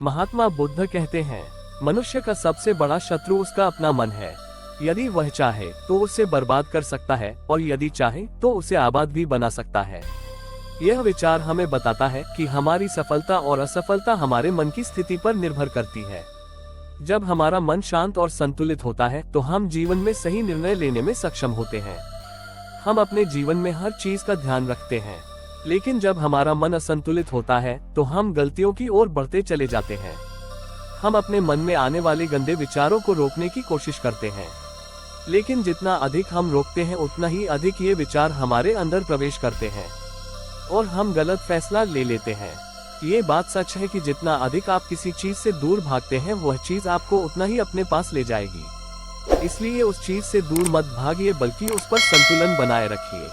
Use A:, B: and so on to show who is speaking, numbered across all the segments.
A: महात्मा बुद्ध कहते हैं, मनुष्य का सबसे बड़ा शत्रु उसका अपना मन है। यदि वह चाहे तो उसे बर्बाद कर सकता है और यदि चाहे तो उसे आबाद भी बना सकता है। यह विचार हमें बताता है कि हमारी सफलता और असफलता हमारे मन की स्थिति पर निर्भर करती है। जब हमारा मन शांत और संतुलित होता है तो हम जीवन में सही निर्णय लेने में सक्षम होते हैं। हम अपने जीवन में हर चीज का ध्यान रखते हैं, लेकिन जब हमारा मन असंतुलित होता है तो हम गलतियों की ओर बढ़ते चले जाते हैं। हम अपने मन में आने वाले गंदे विचारों को रोकने की कोशिश करते हैं, लेकिन जितना अधिक हम रोकते हैं उतना ही अधिक ये विचार हमारे अंदर प्रवेश करते हैं और हम गलत फैसला ले लेते हैं। ये बात सच है कि जितना अधिक आप किसी चीज से दूर भागते हैं वह चीज आपको उतना ही अपने पास ले जाएगी। इसलिए उस चीज से दूर मत भागिए, बल्कि उस पर संतुलन बनाए रखिए।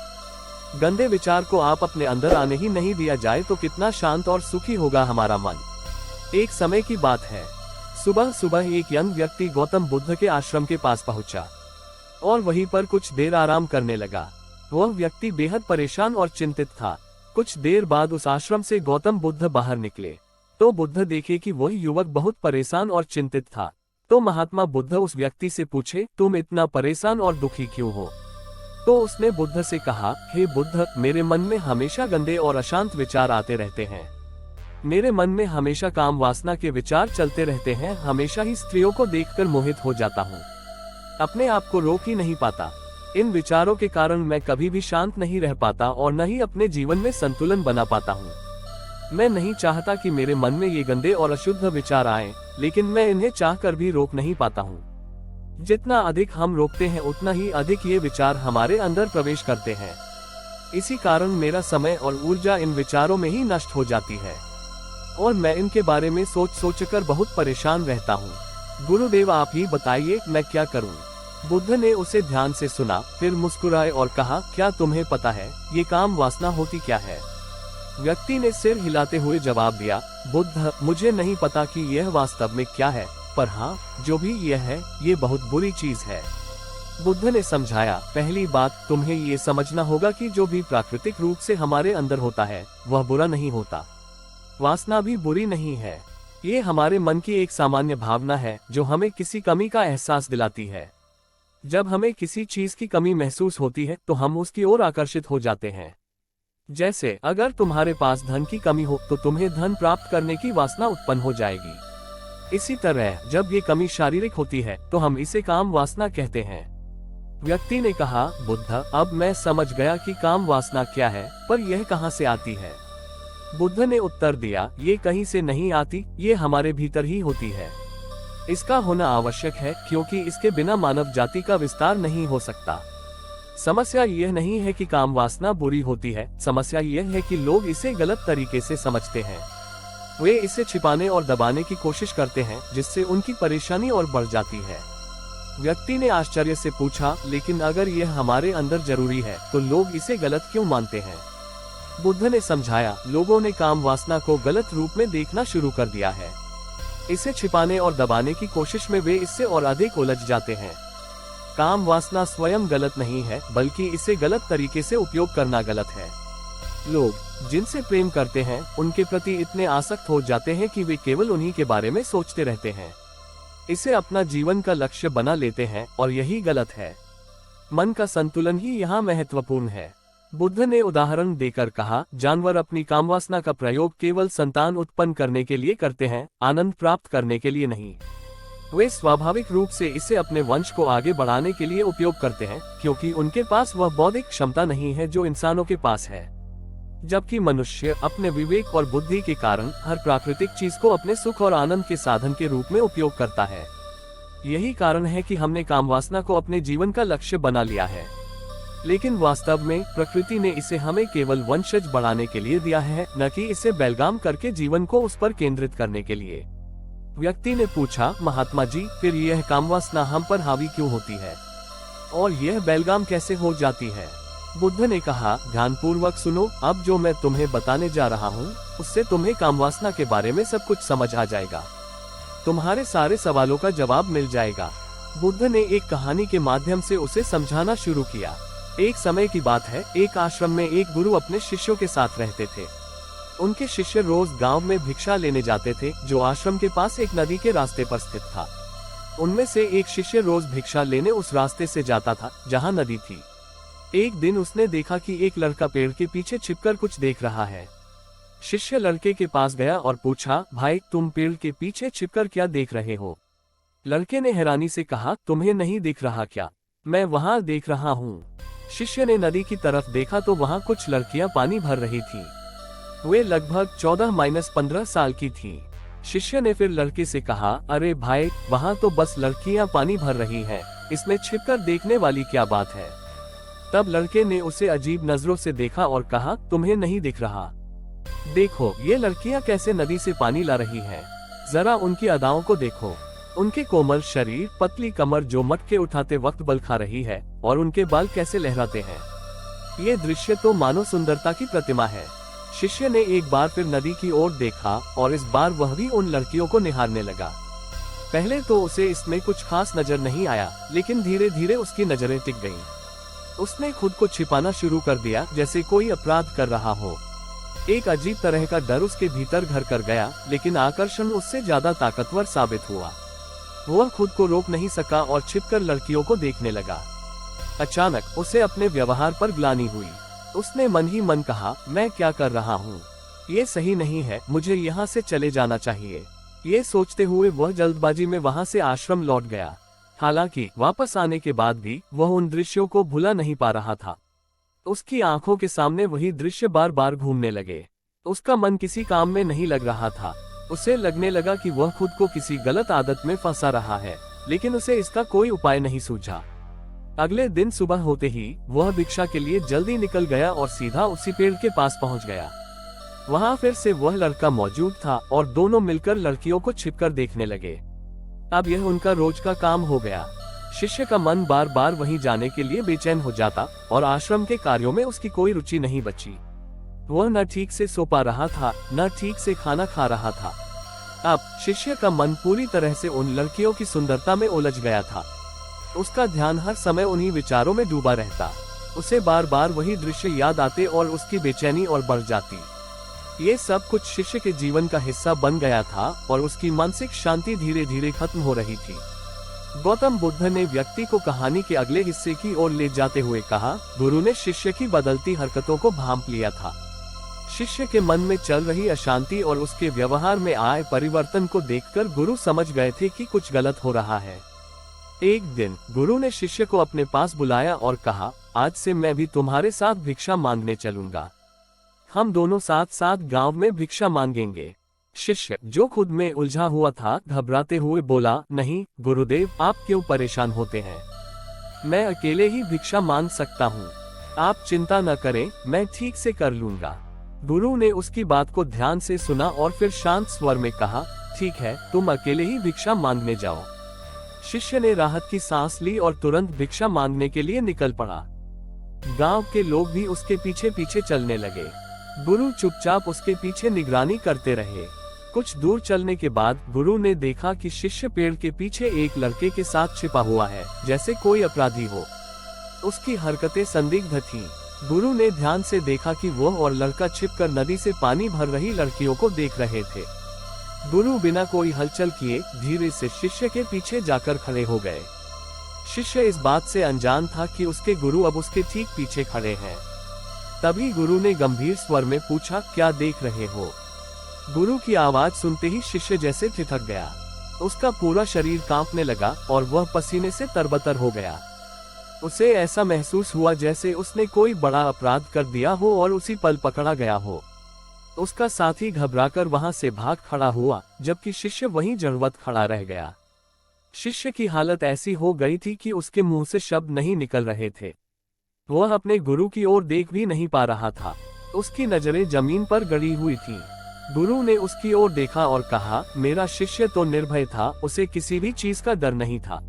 A: गंदे विचार को आप अपने अंदर आने ही नहीं दिया जाए तो कितना शांत और सुखी होगा हमारा मन। एक समय की बात है, सुबह सुबह एक यंग व्यक्ति गौतम बुद्ध के आश्रम के पास पहुंचा और वहीं पर कुछ देर आराम करने लगा। वह व्यक्ति बेहद परेशान और चिंतित था। कुछ देर बाद उस आश्रम से गौतम बुद्ध बाहर निकले तो बुद्ध देखे कि वह युवक बहुत परेशान और चिंतित था। तो महात्मा बुद्ध उस व्यक्ति से पूछे, तुम इतना परेशान और दुखी क्यों हो? तो उसने बुद्ध से कहा, हे बुद्ध, मेरे मन में हमेशा गंदे और अशांत विचार आते रहते हैं। मेरे मन में हमेशा काम वासना के विचार चलते रहते हैं। हमेशा ही स्त्रियों को देखकर मोहित हो जाता हूँ, अपने आप को रोक ही नहीं पाता। इन विचारों के कारण मैं कभी भी शांत नहीं रह पाता और न ही अपने जीवन में संतुलन बना पाता हूँ। मैं नहीं चाहता कि मेरे मन में ये गंदे और अशुद्ध विचार आएं, लेकिन मैं इन्हें चाहकर भी रोक नहीं पाता हूँ। जितना अधिक हम रोकते हैं उतना ही अधिक ये विचार हमारे अंदर प्रवेश करते हैं। इसी कारण मेरा समय और ऊर्जा इन विचारों में ही नष्ट हो जाती है और मैं इनके बारे में सोचकर बहुत परेशान रहता हूँ। गुरुदेव, आप ही बताइए, मैं क्या करूँ? बुद्ध ने उसे ध्यान से सुना, फिर मुस्कुराए और कहा, क्या तुम्हें पता है ये काम वासना होती क्या है? व्यक्ति ने सिर हिलाते हुए जवाब दिया, बुद्ध, मुझे नहीं पता कि यह वास्तव में क्या है, पर हाँ, जो भी यह है ये बहुत बुरी चीज है। बुद्ध ने समझाया, पहली बात तुम्हें ये समझना होगा कि जो भी प्राकृतिक रूप से हमारे अंदर होता है वह बुरा नहीं होता। वासना भी बुरी नहीं है। ये हमारे मन की एक सामान्य भावना है जो हमें किसी कमी का एहसास दिलाती है। जब हमें किसी चीज की कमी महसूस होती है तो हम उसकी ओर आकर्षित हो जाते हैं। जैसे अगर तुम्हारे पास धन की कमी हो तो तुम्हें धन प्राप्त करने की वासना उत्पन्न हो जाएगी। इसी तरह जब ये कमी शारीरिक होती है तो हम इसे काम वासना कहते हैं। व्यक्ति ने कहा, बुद्ध, अब मैं समझ गया कि काम वासना क्या है, पर यह कहाँ से आती है? बुद्ध ने उत्तर दिया, ये कहीं से नहीं आती, ये हमारे भीतर ही होती है। इसका होना आवश्यक है क्योंकि इसके बिना मानव जाति का विस्तार नहीं हो सकता। समस्या यह नहीं है कि काम वासना बुरी होती है, समस्या यह है कि लोग इसे गलत तरीके से समझते हैं। वे इसे छिपाने और दबाने की कोशिश करते हैं, जिससे उनकी परेशानी और बढ़ जाती है। व्यक्ति ने आश्चर्य से पूछा, लेकिन अगर यह हमारे अंदर जरूरी है तो लोग इसे गलत क्यों मानते हैं? बुद्ध ने समझाया, लोगों ने काम वासना को गलत रूप में देखना शुरू कर दिया है। इसे छिपाने और दबाने की कोशिश में वे इससे और अधिक उलझ जाते हैं। काम वासना स्वयं गलत नहीं है, बल्कि इसे गलत तरीके से उपयोग करना गलत है। लोग जिनसे प्रेम करते हैं उनके प्रति इतने आसक्त हो जाते हैं कि वे केवल उन्हीं के बारे में सोचते रहते हैं। इसे अपना जीवन का लक्ष्य बना लेते हैं और यही गलत है। मन का संतुलन ही यहाँ महत्वपूर्ण है। बुद्ध ने उदाहरण देकर कहा, जानवर अपनी कामवासना का प्रयोग केवल संतान उत्पन्न करने के लिए करते हैं, आनंद प्राप्त करने के लिए नहीं। वे स्वाभाविक रूप से इसे अपने वंश को आगे बढ़ाने के लिए उपयोग करते हैं, क्योंकि उनके पास वह बौद्धिक क्षमता नहीं है जो इंसानों के पास है। जबकि मनुष्य अपने विवेक और बुद्धि के कारण हर प्राकृतिक चीज को अपने सुख और आनंद के साधन के रूप में उपयोग करता है। यही कारण है कि हमने कामवासना को अपने जीवन का लक्ष्य बना लिया है, लेकिन वास्तव में प्रकृति ने इसे हमें केवल वंशज बढ़ाने के लिए दिया है, न कि इसे बेलगाम करके जीवन को उस पर केंद्रित करने के लिए। व्यक्ति ने पूछा, महात्मा जी, फिर यह कामवासना हम पर हावी क्यों होती है और यह बेलगाम कैसे हो जाती है? बुद्ध ने कहा, ध्यानपूर्वक सुनो, अब जो मैं तुम्हें बताने जा रहा हूँ उससे तुम्हें कामवासना के बारे में सब कुछ समझ आ जाएगा। तुम्हारे सारे सवालों का जवाब मिल जाएगा। बुद्ध ने एक कहानी के माध्यम से उसे समझाना शुरू किया। एक समय की बात है, एक आश्रम में एक गुरु अपने शिष्यों के साथ रहते थे। उनके शिष्य रोज गांव में भिक्षा लेने जाते थे, जो आश्रम के पास एक नदी के रास्ते पर स्थित था। उनमें से एक शिष्य रोज भिक्षा लेने उस रास्ते से जाता था जहां नदी थी। एक दिन उसने देखा कि एक लड़का पेड़ के पीछे छिपकर कुछ देख रहा है। शिष्य लड़के के पास गया और पूछा, भाई तुम पेड़ के पीछे छिपकर क्या देख रहे हो? लड़के ने हैरानी से कहा, तुम्हें नहीं दिख रहा क्या? मैं वहां देख रहा हूँ। शिष्य ने नदी की तरफ देखा तो वहां कुछ लड़कियां पानी भर रही थीं। वे लगभग 14-15 साल की थीं। शिष्य ने फिर लड़के से कहा, अरे भाई, वहां तो बस लड़कियां पानी भर रही हैं, इसमें छिपकर देखने वाली क्या बात है? तब लड़के ने उसे अजीब नजरों से देखा और कहा, तुम्हें नहीं दिख रहा? देखो, ये लड़कियां कैसे नदी से पानी ला रही हैं। जरा उनकी अदाओं को देखो। उनके कोमल शरीर, पतली कमर जो मटके उठाते वक्त बल खा रही है, और उनके बाल कैसे लहराते हैं। ये दृश्य तो मानो सुंदरता की प्रतिमा है। शिष्य ने एक बार फिर नदी की ओर देखा और इस बार वह भी उन लड़कियों को निहारने लगा। पहले तो उसे इसमें कुछ खास नजर नहीं आया, लेकिन धीरे धीरे उसकी नजरें टिक गईं। उसने खुद को छिपाना शुरू कर दिया, जैसे कोई अपराध कर रहा हो। एक अजीब तरह का डर उसके भीतर घर कर गया, लेकिन आकर्षण उससे ज्यादा ताकतवर साबित हुआ। वह खुद को रोक नहीं सका और छिपकर लड़कियों को देखने लगा। अचानक उसे अपने व्यवहार पर ग्लानि हुई। उसने मन ही मन कहा, मैं क्या कर रहा हूँ? ये सही नहीं है, मुझे यहाँ से चले जाना चाहिए। ये सोचते हुए वह जल्दबाजी में वहाँ से आश्रम लौट गया। हालांकि वापस आने के बाद भी वह उन दृश्यों को भुला नहीं पा रहा था। उसकी आंखों के सामने वही दृश्य बार बार घूमने लगे। उसका मन किसी काम में नहीं लग रहा था। उसे लगने लगा कि वह खुद को किसी गलत आदत में फंसा रहा है, लेकिन उसे इसका कोई उपाय नहीं सूझा। अगले दिन सुबह होते ही वह भिक्षा के लिए जल्दी निकल गया और सीधा उसी पेड़ के पास पहुंच गया। वहां फिर से वह लड़का मौजूद था और दोनों मिलकर लड़कियों को छिपकर देखने लगे। अब यह उनका रोज का काम हो गया। शिष्य का मन बार बार वहीं जाने के लिए बेचैन हो जाता और आश्रम के कार्यों में उसकी कोई रुचि नहीं बची। वह न ठीक से सो पा रहा था, न ठीक से खाना खा रहा था। अब शिष्य का मन पूरी तरह से उन लड़कियों की सुंदरता में उलझ गया था। उसका ध्यान हर समय उन्हीं विचारों में डूबा रहता। उसे बार बार वही दृश्य याद आते और उसकी बेचैनी और बढ़ जाती। ये सब कुछ शिष्य के जीवन का हिस्सा बन गया था और उसकी मानसिक शांति धीरे धीरे खत्म हो रही थी। गौतम बुद्ध ने व्यक्ति को कहानी के अगले हिस्से की ओर ले जाते हुए कहा, गुरु ने शिष्य की बदलती हरकतों को भांप लिया था। शिष्य के मन में चल रही अशांति और उसके व्यवहार में आए परिवर्तन को देखकर गुरु समझ गए थे कि कुछ गलत हो रहा है। एक दिन गुरु ने शिष्य को अपने पास बुलाया और कहा, आज से मैं भी तुम्हारे साथ भिक्षा मांगने चलूंगा। हम दोनों साथ साथ गांव में भिक्षा मांगेंगे। शिष्य, जो खुद में उलझा हुआ था, घबराते हुए बोला, नहीं गुरुदेव, आप क्यों परेशान होते हैं? मैं अकेले ही भिक्षा मांग सकता हूँ। आप चिंता न करें, मैं ठीक से कर लूंगा। गुरु ने उसकी बात को ध्यान से सुना और फिर शांत स्वर में कहा, ठीक है, तुम अकेले ही भिक्षा मांगने जाओ। शिष्य ने राहत की सांस ली और तुरंत भिक्षा मांगने के लिए निकल पड़ा। गांव के लोग भी उसके पीछे पीछे चलने लगे। गुरु चुपचाप उसके पीछे निगरानी करते रहे। कुछ दूर चलने के बाद गुरु ने देखा कि शिष्य पेड़ के पीछे एक लड़के के साथ छिपा हुआ है, जैसे कोई अपराधी हो। उसकी हरकतें संदिग्ध थीं। गुरु ने ध्यान से देखा कि वह और लड़का छिपकर नदी से पानी भर रही लड़कियों को देख रहे थे। गुरु बिना कोई हलचल किए धीरे से शिष्य के पीछे जाकर खड़े हो गए। शिष्य इस बात से अनजान था कि उसके गुरु अब उसके ठीक पीछे खड़े हैं। तभी गुरु ने गंभीर स्वर में पूछा, क्या देख रहे हो? गुरु की आवाज सुनते ही शिष्य जैसे ठिठक गया। उसका पूरा शरीर कांपने लगा और वह पसीने से तरबतर हो गया। उसे ऐसा महसूस हुआ जैसे उसने कोई बड़ा अपराध कर दिया हो और उसी पल पकड़ा गया हो। उसका साथी घबराकर वहां से भाग खड़ा हुआ, जबकि शिष्य वहीं जड़वत खड़ा रह गया। शिष्य की हालत ऐसी हो गई थी कि उसके मुंह से शब्द नहीं निकल रहे थे। वह अपने गुरु की ओर देख भी नहीं पा रहा था। उसकी नजरें जमीन पर गड़ी हुई थीं। गुरु ने उसकी ओर देखा और कहा, मेरा शिष्य तो निर्भय था, उसे किसी भी चीज का डर नहीं था।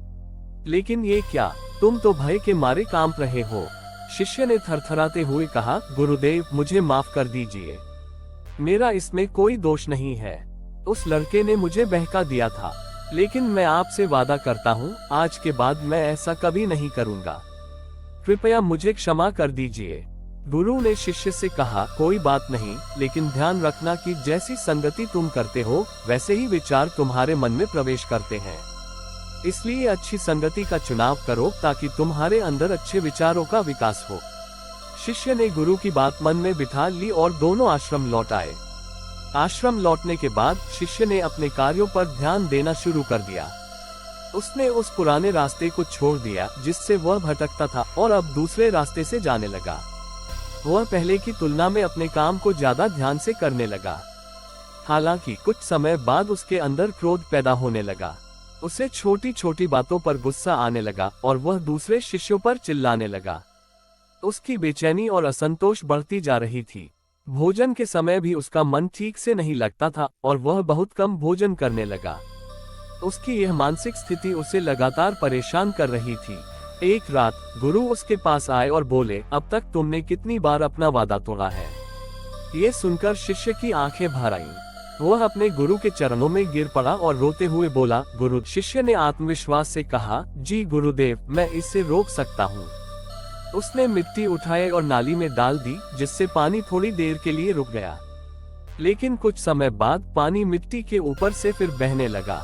A: लेकिन ये क्या, तुम तो भय के मारे कांप रहे हो। शिष्य ने थरथराते हुए कहा, गुरुदेव, मुझे माफ कर दीजिए। मेरा इसमें कोई दोष नहीं है। उस लड़के ने मुझे बहका दिया था, लेकिन मैं आपसे वादा करता हूँ, आज के बाद मैं ऐसा कभी नहीं करूँगा। कृपया मुझे क्षमा कर दीजिए। गुरु ने शिष्य से कहा, कोई बात नहीं, लेकिन ध्यान रखना कि जैसी संगति तुम करते हो वैसे ही विचार तुम्हारे मन में प्रवेश करते हैं। इसलिए अच्छी संगति का चुनाव करो ताकि तुम्हारे अंदर अच्छे विचारों का विकास हो। शिष्य ने गुरु की बात मन में बिठा ली और दोनों आश्रम लौट आए। आश्रम लौटने के बाद शिष्य ने अपने कार्यों पर ध्यान देना शुरू कर दिया। उसने उस पुराने रास्ते को छोड़ दिया जिससे वह भटकता था और अब दूसरे रास्ते से जाने लगा। वह पहले की तुलना में अपने काम को ज्यादा ध्यान से करने लगा। हालांकि कुछ समय बाद उसके अंदर क्रोध पैदा होने लगा। उसे छोटी छोटी बातों पर गुस्सा आने लगा और वह दूसरे शिष्यों पर चिल्लाने लगा। उसकी बेचैनी और असंतोष बढ़ती जा रही थी। भोजन के समय भी उसका मन ठीक से नहीं लगता था और वह बहुत कम भोजन करने लगा। उसकी यह मानसिक स्थिति उसे लगातार परेशान कर रही थी। एक रात गुरु उसके पास आए और बोले, अब तक तुमने कितनी बार अपना वादा तोड़ा है? ये सुनकर शिष्य की आंखें भर आईं। वह अपने गुरु के चरणों में गिर पड़ा और रोते हुए बोला, गुरु। शिष्य ने आत्मविश्वास से कहा, जी गुरुदेव, मैं इससे रोक सकता हूँ। उसने मिट्टी उठाई और नाली में डाल दी, जिससे पानी थोड़ी देर के लिए रुक गया। लेकिन कुछ समय बाद पानी मिट्टी के ऊपर से फिर बहने लगा।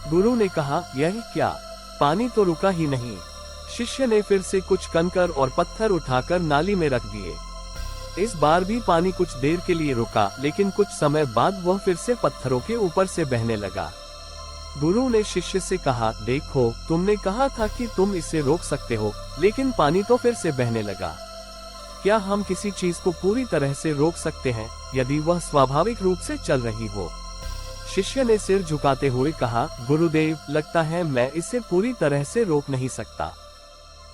A: गुरु ने कहा, यह क्या? पानी तो रुका ही नहीं। शिष्य ने फिर से कुछ कंकर और पत्थर उठाकर नाली में रख दिए। इस बार भी पानी कुछ देर के लिए रुका, लेकिन कुछ समय बाद वह फिर से पत्थरों के ऊपर से बहने लगा। गुरु ने शिष्य से कहा, देखो, तुमने कहा था कि तुम इसे रोक सकते हो, लेकिन पानी तो फिर से बहने लगा। क्या हम किसी चीज को पूरी तरह से रोक सकते हैं यदि वह स्वाभाविक रूप से चल रही हो? शिष्य ने सिर झुकाते हुए कहा, गुरुदेव, लगता है मैं इसे पूरी तरह से रोक नहीं सकता।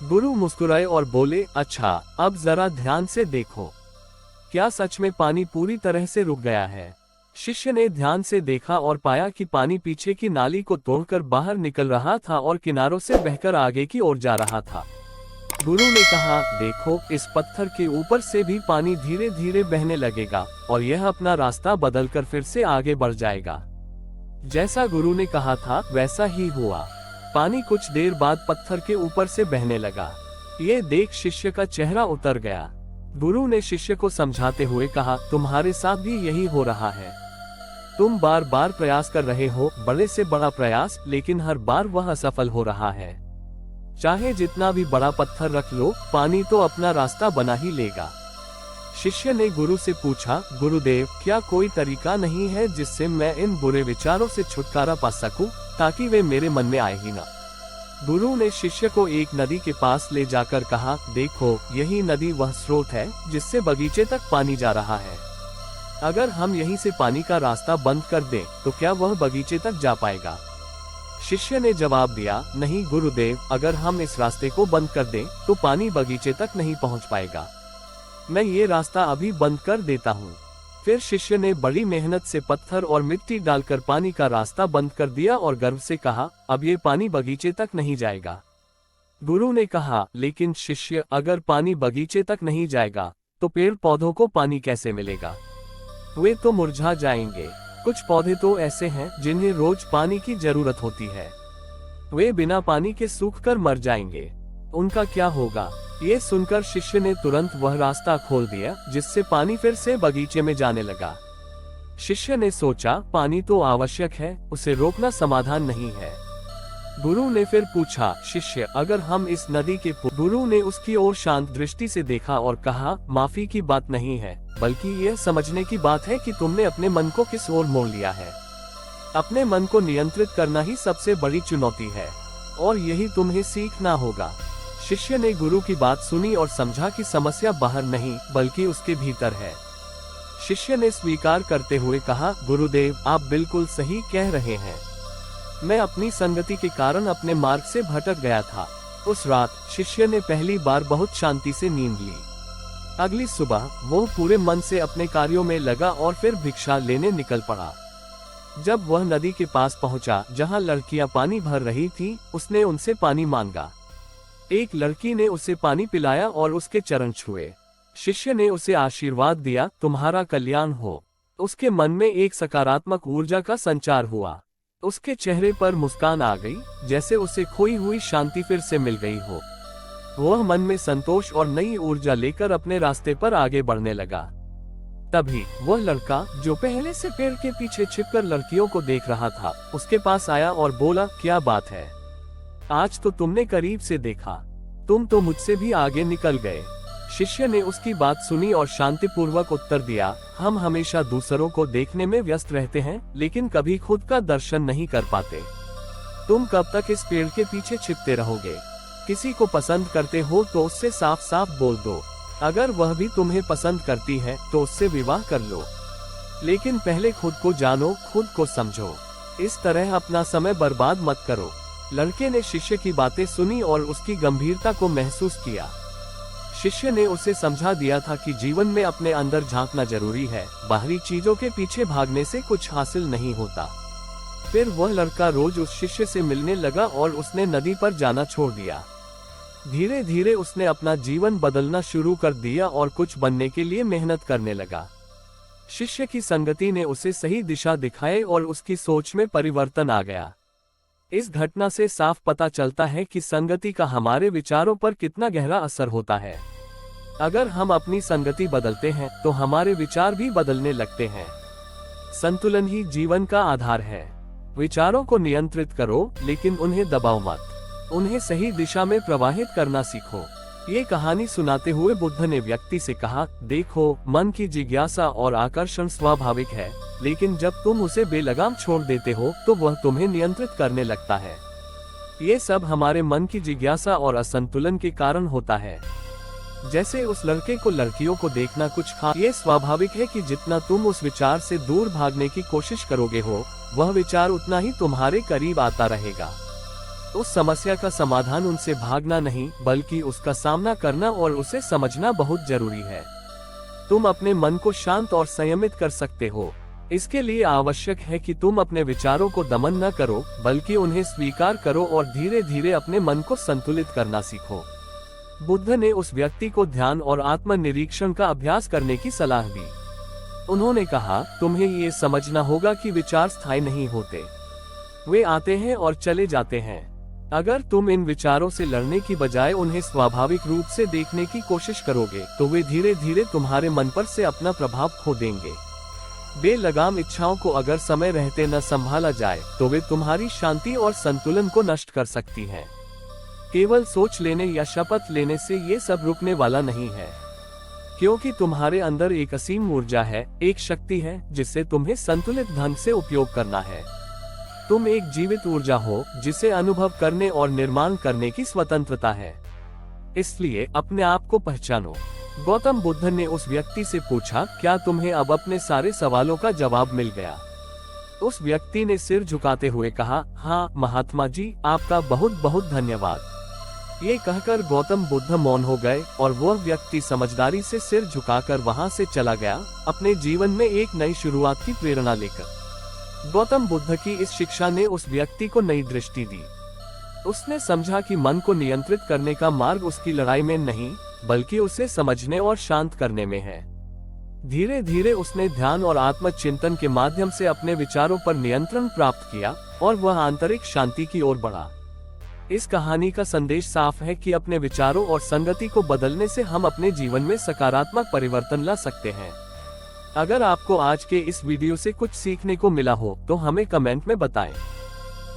A: गुरु मुस्कुराए और बोले, अच्छा, अब जरा ध्यान से देखो, क्या सच में पानी पूरी तरह से रुक गया है? शिष्य ने ध्यान से देखा और पाया कि पानी पीछे की नाली को तोड़कर बाहर निकल रहा था और किनारों से बहकर आगे की ओर जा रहा था। गुरु ने कहा, देखो, इस पत्थर के ऊपर से भी पानी धीरे धीरे बहने लगेगा और यह अपना रास्ता बदलकर फिर से आगे बढ़ जाएगा। जैसा गुरु ने कहा था वैसा ही हुआ। पानी कुछ देर बाद पत्थर के ऊपर से बहने लगा। ये देख शिष्य का चेहरा उतर गया। गुरु ने शिष्य को समझाते हुए कहा, तुम्हारे साथ भी यही हो रहा है। तुम बार बार प्रयास कर रहे हो, बड़े से बड़ा प्रयास, लेकिन हर बार वह असफल हो रहा है। चाहे जितना भी बड़ा पत्थर रख लो, पानी तो अपना रास्ता बना ही लेगा। शिष्य ने गुरु से पूछा, गुरुदेव, क्या कोई तरीका नहीं है जिससे मैं इन बुरे विचारों से छुटकारा पा सकूं, ताकि वे मेरे मन में आए ही ना? गुरु ने शिष्य को एक नदी के पास ले जाकर कहा, देखो, यही नदी वह स्रोत है जिससे बगीचे तक पानी जा रहा है। अगर हम यहीं से पानी का रास्ता बंद कर दें तो क्या वह बगीचे तक जा पाएगा? शिष्य ने जवाब दिया, नहीं गुरुदेव, अगर हम इस रास्ते को बंद कर दें तो पानी बगीचे तक नहीं पहुंच पाएगा। मैं ये रास्ता अभी बंद कर देता हूँ। फिर शिष्य ने बड़ी मेहनत से पत्थर और मिट्टी डालकर पानी का रास्ता बंद कर दिया और गर्व से कहा, अब ये पानी बगीचे तक नहीं जाएगा। गुरु ने कहा, लेकिन शिष्य, अगर पानी बगीचे तक नहीं जाएगा तो पेड़ पौधों को पानी कैसे मिलेगा? वे तो मुरझा जाएंगे। कुछ पौधे तो ऐसे हैं जिन्हें रोज पानी की जरूरत होती है। वे बिना पानी के सूखकर मर जाएंगे। उनका क्या होगा? ये सुनकर शिष्य ने तुरंत वह रास्ता खोल दिया जिससे पानी फिर से बगीचे में जाने लगा। शिष्य ने सोचा, पानी तो आवश्यक है, उसे रोकना समाधान नहीं है। गुरु ने फिर पूछा, शिष्य, अगर हम इस नदी के गुरु ने उसकी ओर शांत दृष्टि से देखा और कहा, माफी की बात नहीं है, बल्कि यह समझने की बात है कि तुमने अपने मन को किस ओर मोड़ लिया है। अपने मन को नियंत्रित करना ही सबसे बड़ी चुनौती है और यही तुम्हें सीखना होगा। शिष्य ने गुरु की बात सुनी और समझा कि समस्या बाहर नहीं बल्कि उसके भीतर है। शिष्य ने स्वीकार करते हुए कहा, गुरुदेव, आप बिल्कुल सही कह रहे हैं। मैं अपनी संगति के कारण अपने मार्ग से भटक गया था। उस रात शिष्य ने पहली बार बहुत शांति से नींद ली। अगली सुबह वो पूरे मन से अपने कार्यों में लगा और फिर भिक्षा लेने निकल पड़ा। जब वह नदी के पास पहुंचा जहां लड़कियां पानी भर रही थीं, उसने उनसे पानी मांगा। एक लड़की ने उसे पानी पिलाया और उसके चरण छुए। शिष्य ने उसे आशीर्वाद दिया, तुम्हारा कल्याण हो। उसके मन में एक सकारात्मक ऊर्जा का संचार हुआ। उसके चेहरे पर मुस्कान आ गई, जैसे उसे खोई हुई शांति फिर से मिल गई हो। वह मन में संतोष और नई ऊर्जा लेकर अपने रास्ते पर आगे बढ़ने लगा। तभी वह लड़का, जो पहले से पेड़ के पीछे छिपकर लड़कियों को देख रहा था, उसके पास आया और बोला, क्या बात है, आज तो तुमने करीब से देखा, तुम तो मुझसे भी आगे निकल गए। शिष्य ने उसकी बात सुनी और शांतिपूर्वक उत्तर दिया, हम हमेशा दूसरों को देखने में व्यस्त रहते हैं, लेकिन कभी खुद का दर्शन नहीं कर पाते। तुम कब तक इस पेड़ के पीछे छिपते रहोगे? किसी को पसंद करते हो तो उससे साफ साफ बोल दो। अगर वह भी तुम्हें पसंद करती है तो उससे विवाह कर लो, लेकिन पहले खुद को जानो, खुद को समझो। इस तरह अपना समय बर्बाद मत करो। लड़के ने शिष्य की बातें सुनी और उसकी गंभीरता को महसूस किया। शिष्य ने उसे समझा दिया था कि जीवन में अपने अंदर झांकना जरूरी है, बाहरी चीजों के पीछे भागने से कुछ हासिल नहीं होता। फिर वह लड़का रोज उस शिष्य से मिलने लगा और उसने नदी पर जाना छोड़ दिया। धीरे धीरे उसने अपना जीवन बदलना शुरू कर दिया और कुछ बनने के लिए मेहनत करने लगा। शिष्य की संगति ने उसे सही दिशा दिखाई और उसकी सोच में परिवर्तन आ गया। इस घटना से साफ पता चलता है कि संगति का हमारे विचारों पर कितना गहरा असर होता है। अगर हम अपनी संगति बदलते हैं तो हमारे विचार भी बदलने लगते हैं। संतुलन ही जीवन का आधार है। विचारों को नियंत्रित करो, लेकिन उन्हें दबाओ मत। उन्हें सही दिशा में प्रवाहित करना सीखो। ये कहानी सुनाते हुए बुद्ध ने व्यक्ति से कहा, देखो, मन की जिज्ञासा और आकर्षण स्वाभाविक है, लेकिन जब तुम उसे बेलगाम छोड़ देते हो तो वह तुम्हें नियंत्रित करने लगता है। ये सब हमारे मन की जिज्ञासा और असंतुलन के कारण होता है। जैसे उस लड़के को लड़कियों को देखना कुछ खास, ये स्वाभाविक है कि जितना तुम उस विचार से दूर भागने की कोशिश करोगे हो, वह विचार उतना ही तुम्हारे करीब आता रहेगा। उस समस्या का समाधान उनसे भागना नहीं, बल्कि उसका सामना करना और उसे समझना बहुत जरूरी है। तुम अपने मन को शांत और संयमित कर सकते हो। इसके लिए आवश्यक है कि तुम अपने विचारों को दमन न करो, बल्कि उन्हें स्वीकार करो और धीरे धीरे अपने मन को संतुलित करना सीखो। बुद्ध ने उस व्यक्ति को ध्यान और आत्मनिरीक्षण का अभ्यास करने की सलाह दी। उन्होंने कहा, तुम्हें ये समझना होगा कि विचार स्थायी नहीं होते, वे आते हैं और चले जाते हैं। अगर तुम इन विचारों से लड़ने की बजाय उन्हें स्वाभाविक रूप से देखने की कोशिश करोगे, तो वे धीरे धीरे तुम्हारे मन पर से अपना प्रभाव खो देंगे। बेलगाम इच्छाओं को अगर समय रहते न संभाला जाए, तो वे तुम्हारी शांति और संतुलन को नष्ट कर सकती हैं। केवल सोच लेने या शपथ लेने से ये सब रुकने वाला नहीं है, क्योंकि तुम्हारे अंदर एक असीम ऊर्जा है, एक शक्ति है जिसे तुम्हें संतुलित ढंग से उपयोग करना है। तुम एक जीवित ऊर्जा हो जिसे अनुभव करने और निर्माण करने की स्वतंत्रता है। इसलिए अपने आप को पहचानो। गौतम बुद्ध ने उस व्यक्ति से पूछा, क्या तुम्हें अब अपने सारे सवालों का जवाब मिल गया? उस व्यक्ति ने सिर झुकाते हुए कहा, हाँ महात्मा जी, आपका बहुत बहुत धन्यवाद। ये कहकर गौतम बुद्ध मौन हो गए और वह व्यक्ति समझदारी से सिर झुकाकर वहां से चला गया, अपने जीवन में एक नई शुरुआत की प्रेरणा लेकर। गौतम बुद्ध की इस शिक्षा ने उस व्यक्ति को नई दृष्टि दी। उसने समझा कि मन को नियंत्रित करने का मार्ग उसकी लड़ाई में नहीं, बल्कि उसे समझने और शांत करने में है। धीरे धीरे उसने ध्यान और आत्मचिंतन के माध्यम से अपने विचारों पर नियंत्रण प्राप्त किया और वह आंतरिक शांति की ओर बढ़ा। इस कहानी का संदेश साफ है कि अपने विचारों और संगति को बदलने से हम अपने जीवन में सकारात्मक परिवर्तन ला सकते हैं। अगर आपको आज के इस वीडियो से कुछ सीखने को मिला हो तो हमें कमेंट में बताएं।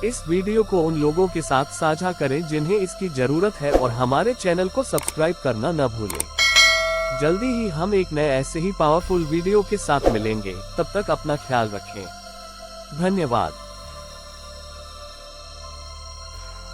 A: इस वीडियो को उन लोगों के साथ साझा करें जिन्हें इसकी जरूरत है और हमारे चैनल को सब्सक्राइब करना न भूलें। जल्दी ही हम एक नए ऐसे ही पावरफुल वीडियो के साथ मिलेंगे। तब तक अपना ख्याल रखें। धन्यवाद।